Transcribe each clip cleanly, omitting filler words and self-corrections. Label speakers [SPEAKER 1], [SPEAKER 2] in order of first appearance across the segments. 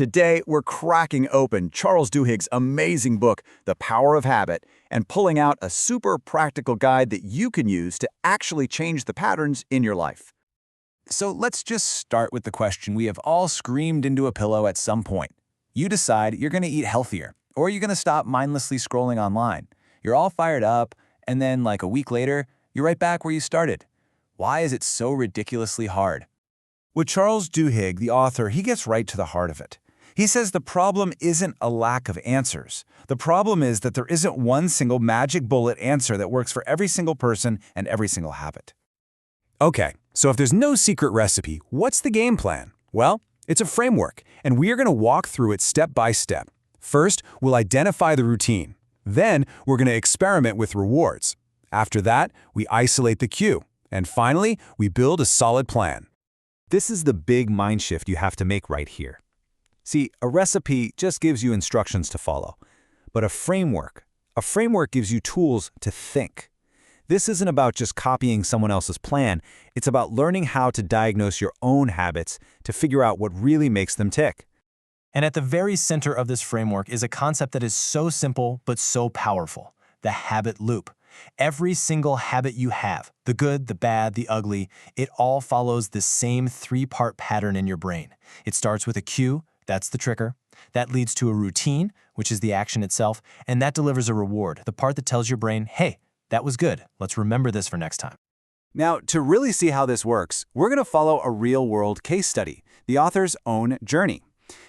[SPEAKER 1] Today, we're cracking open Charles Duhigg's amazing book, The Power of Habit, and pulling out a super practical guide that you can use to actually change the patterns in your life.
[SPEAKER 2] So let's just start with the question we have all screamed into a pillow at some point. You decide you're going to eat healthier, or you're going to stop mindlessly scrolling online. You're all fired up, and then like a week later, you're right back where you started. Why is it so ridiculously hard?
[SPEAKER 3] With Charles Duhigg, the author, he gets right to the heart of it. He says the problem isn't a lack of answers. The problem is that there isn't one single magic bullet answer that works for every single person and every single habit. Okay, so if there's no secret recipe, what's the game plan? Well, it's a framework, and we are going to walk through it step by step. First, we'll identify the routine. Then, we're going to experiment with rewards. After that, we isolate the cue. And finally, we build a solid plan. This is the big mind shift you have to make right here. See, a recipe just gives you instructions to follow. But a framework gives you tools to think. This isn't about just copying someone else's plan. It's about learning how to diagnose your own habits to figure out what really makes them tick.
[SPEAKER 2] And at the very center of this framework is a concept that is so simple but so powerful: the habit loop. Every single habit you have, the good, the bad, the ugly, it all follows the same three-part pattern in your brain. It starts with a cue, that's the trigger. That leads to a routine, which is the action itself, and that delivers a reward, the part that tells your brain, hey, that was good, let's remember this for next time.
[SPEAKER 3] Now, to really see how this works, we're going to follow a real-world case study, the author's own journey.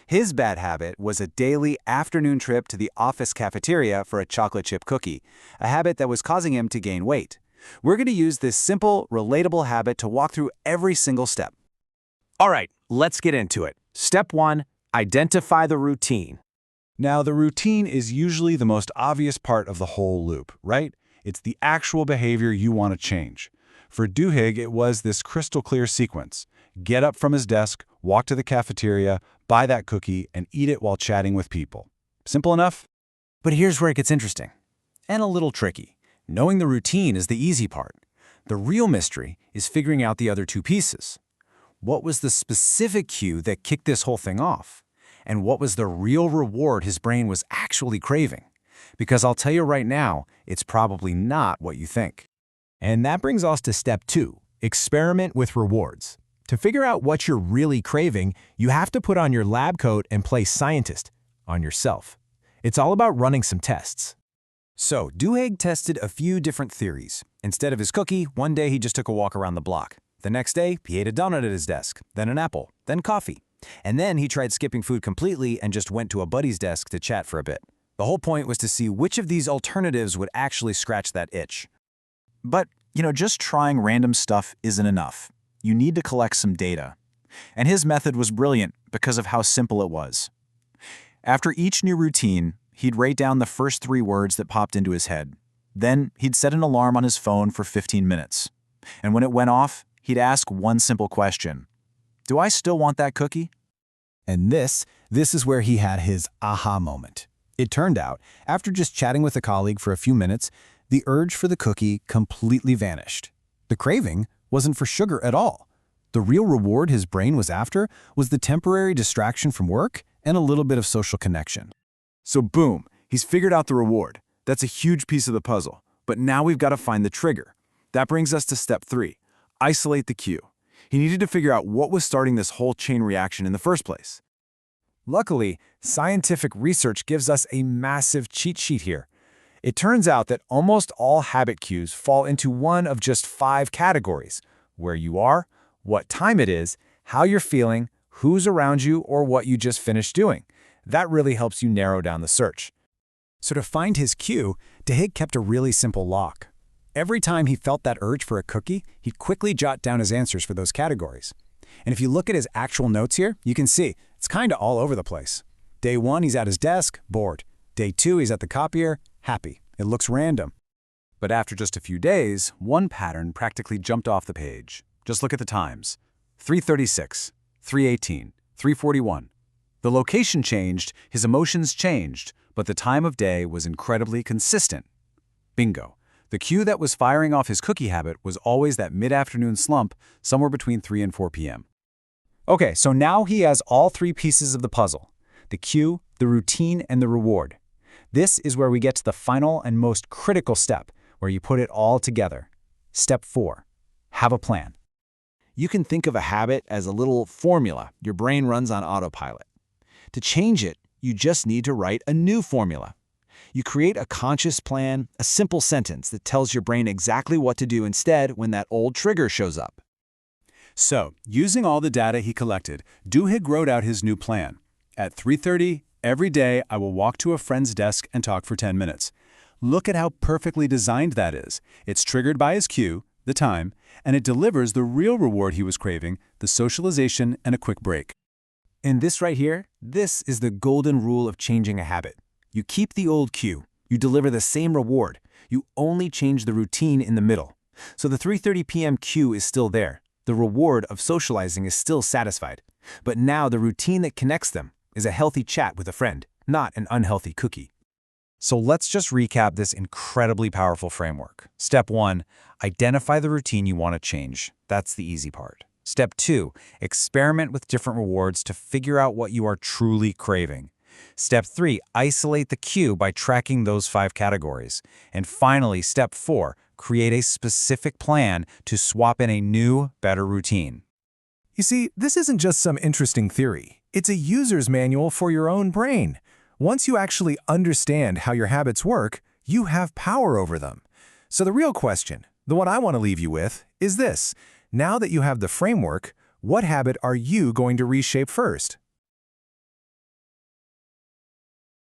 [SPEAKER 3] His bad habit was a daily afternoon trip to the office cafeteria for a chocolate chip cookie, a habit that was causing him to gain weight. We're going to use this simple, relatable habit to walk through every single step.
[SPEAKER 4] All right, let's get into it. Step 1, identify the routine.
[SPEAKER 3] Now, the routine is usually the most obvious part of the whole loop, right? It's the actual behavior you want to change. For Duhigg, it was this crystal clear sequence: get up from his desk, walk to the cafeteria, buy that cookie, and eat it while chatting with people. Simple enough?
[SPEAKER 2] But here's where it gets interesting, and a little tricky. Knowing the routine is the easy part. The real mystery is figuring out the other two pieces. What was the specific cue that kicked this whole thing off? And what was the real reward his brain was actually craving? Because I'll tell you right now, it's probably not what you think.
[SPEAKER 5] And that brings us to step 2, experiment with rewards. To figure out what you're really craving, you have to put on your lab coat and play scientist on yourself. It's all about running some tests.
[SPEAKER 3] So, Duhigg tested a few different theories. Instead of his cookie, one day he just took a walk around the block. The next day, he ate a donut at his desk, then an apple, then coffee. And then he tried skipping food completely and just went to a buddy's desk to chat for a bit. The whole point was to see which of these alternatives would actually scratch that itch. But, just trying random stuff isn't enough. You need to collect some data. And his method was brilliant because of how simple it was. After each new routine, he'd write down the first 3 words that popped into his head. Then he'd set an alarm on his phone for 15 minutes. And when it went off, he'd ask one simple question: do I still want that cookie?
[SPEAKER 5] And this is where he had his aha moment. It turned out, after just chatting with a colleague for a few minutes, the urge for the cookie completely vanished. The craving wasn't for sugar at all. The real reward his brain was after was the temporary distraction from work and a little bit of social connection.
[SPEAKER 3] So boom, he's figured out the reward. That's a huge piece of the puzzle. But now we've got to find the trigger. That brings us to step 3, isolate the cue. He needed to figure out what was starting this whole chain reaction in the first place.
[SPEAKER 5] Luckily, scientific research gives us a massive cheat sheet here. It turns out that almost all habit cues fall into one of just 5 categories: where you are, what time it is, how you're feeling, who's around you, or what you just finished doing. That really helps you narrow down the search. So to find his cue, Duhigg kept a really simple log. Every time he felt that urge for a cookie, he'd quickly jot down his answers for those categories. And if you look at his actual notes here, you can see it's kind of all over the place. Day 1, he's at his desk, bored. Day 2, he's at the copier, happy. It looks random.
[SPEAKER 3] But after just a few days, one pattern practically jumped off the page. Just look at the times: 3:36, 3:18, 3:41. The location changed, his emotions changed, but the time of day was incredibly consistent. Bingo. The cue that was firing off his cookie habit was always that mid-afternoon slump somewhere between 3 and 4 p.m.
[SPEAKER 5] Okay, so now he has all 3 pieces of the puzzle. the cue, the routine, and the reward. This is where we get to the final and most critical step, where you put it all together. Step 4. Have a plan.
[SPEAKER 6] You can think of a habit as a little formula your brain runs on autopilot. To change it, you just need to write a new formula. You create a conscious plan, a simple sentence that tells your brain exactly what to do instead when that old trigger shows up.
[SPEAKER 7] So, using all the data he collected, Duhigg wrote out his new plan. At 3:30, every day I will walk to a friend's desk and talk for 10 minutes. Look at how perfectly designed that is. It's triggered by his cue, the time, and it delivers the real reward he was craving, the socialization and a quick break.
[SPEAKER 5] And this right here, this is the golden rule of changing a habit. You keep the old cue. You deliver the same reward. You only change the routine in the middle. So the 3:30 p.m. cue is still there. The reward of socializing is still satisfied. But now the routine that connects them is a healthy chat with a friend, not an unhealthy cookie.
[SPEAKER 3] So let's just recap this incredibly powerful framework. Step 1, identify the routine you want to change. That's the easy part. Step 2, experiment with different rewards to figure out what you are truly craving. Step 3, isolate the cue by tracking those 5 categories. And finally, step 4, create a specific plan to swap in a new, better routine.
[SPEAKER 2] You see, this isn't just some interesting theory. It's a user's manual for your own brain. Once you actually understand how your habits work, you have power over them. So the real question, the one I want to leave you with, is this. Now that you have the framework, what habit are you going to reshape first?